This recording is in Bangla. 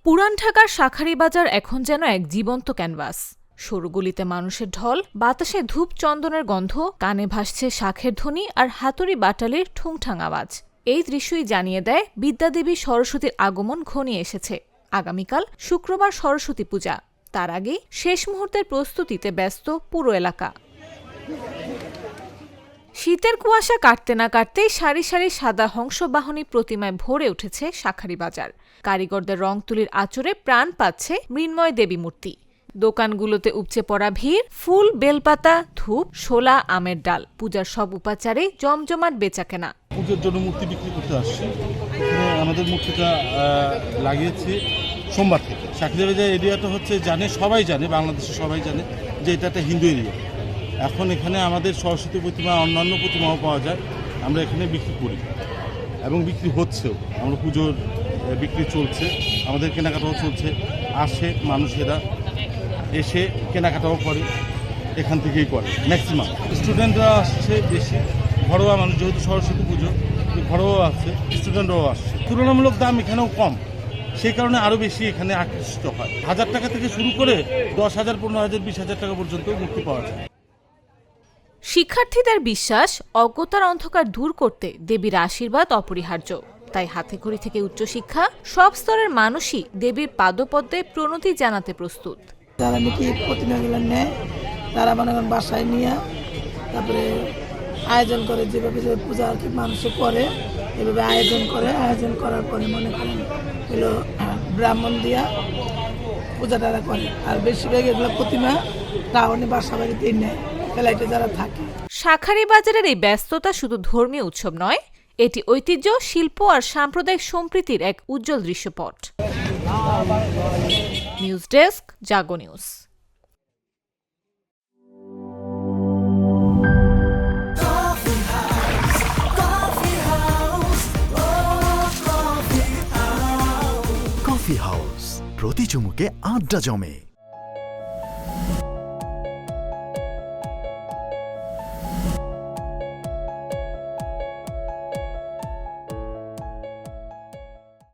পুরান ঢাকার শাঁখারীবাজার এখন যেন এক জীবন্ত ক্যানভাস। সরু গলিতে মানুষের ঢল, বাতাসে ধূপ চন্দনের গন্ধ, কানে ভাসছে শাঁখের ধ্বনি আর হাতুড়ি বাটালির ঠুংঠাং আওয়াজ। এই দৃশ্যই জানিয়ে দেয় বিদ্যাদেবী সরস্বতীর আগমন ঘনিয়ে এসেছে। আগামীকাল শুক্রবার সরস্বতী পূজা, তার আগে শেষ মুহূর্তের প্রস্তুতিতে ব্যস্ত পুরো এলাকা। শীতের কুয়াশা কাটতে না কাটতেই সারি সারি সাদা হংসবাহনী প্রতিমায় ভরে উঠেছে শাঁখারীবাজার। কারিগরদের রং তুলির আঁচড়ে প্রাণ পাচ্ছে মৃন্ময় দেবী মূর্তি। দোকানগুলোতে উপচে পড়া ভিড়, ফুল, বেলপাতা, ধূপ, শোলা, আমের ডাল, পূজার সব উপাচারে জমজমাট বেচাকেনা। পুজোর জন্য মূর্তি বিক্রি করতে আসছি। আমাদের মূর্তিটা লাগিয়েছি সোমবার থেকে। শাঁখারীবাজার এরিয়াটা হচ্ছে সবাই জানে, বাংলাদেশে সবাই জানে যে এটা একটা হিন্দু এরিয়া। এখন এখানে আমাদের সরস্বতী প্রতিমা, অন্যান্য প্রতিমাও পাওয়া যায়। আমরা এখানে বিক্রি করি এবং বিক্রি হচ্ছেও। আমরা পুজোর বিক্রি চলছে, আমাদের কেনাকাটাও চলছে। আসে মানুষেরা, এসে কেনাকাটাও করে, এখান থেকেই করে ম্যাক্সিমাম। স্টুডেন্টরা আসছে বেশি, ঘরোয়া মানুষ, যেহেতু সরস্বতী পুজো, ঘরোয়া আসছে, স্টুডেন্টরাও আসছে। তুলনামূলক দাম এখানেও কম, সেই কারণে আরও বেশি এখানে আকৃষ্ট হয়। 1000 টাকা থেকে শুরু করে 10,000, 15,000, 20,000 টাকা পর্যন্ত মূর্তি পাওয়া যায়। শিক্ষার্থীদের বিশ্বাস, অজ্ঞতার অন্ধকার দূর করতে দেবীর আশীর্বাদ অপরিহার্য। তাই হাতেখড়ি থেকে উচ্চশিক্ষা, সব স্তরের মানুষই দেবীর পাদপদ্মে প্রণতি জানাতে প্রস্তুত। যারা নাকি প্রতিমাগুলো নেয় তারা মনে করেন বাসায় নিয়ে তারপরে আয়োজন করে, যেভাবে যে পূজা আর কি মানুষে করে এভাবে আয়োজন করার পরে মনে করেন এগুলো ব্রাহ্মণ দিয়া পূজাটা করে। আর বেশিরভাগ এগুলো প্রতিমা টাউনে বাসা বাড়িতেই নেয় ফ্লাইটে যারা থাকে। শাঁখারীবাজারের এই ব্যস্ততা শুধু ধর্মীয় উৎসব নয়, এটি ঐতিহ্য, শিল্প আর সাম্প্রদায়িক সম্প্রীতির এক উজ্জ্বল দৃশ্যপট। নিউজ ডেস্ক, জাগো নিউজ। কফি হাউস, প্রতি চুমুকে আড্ডা জমে।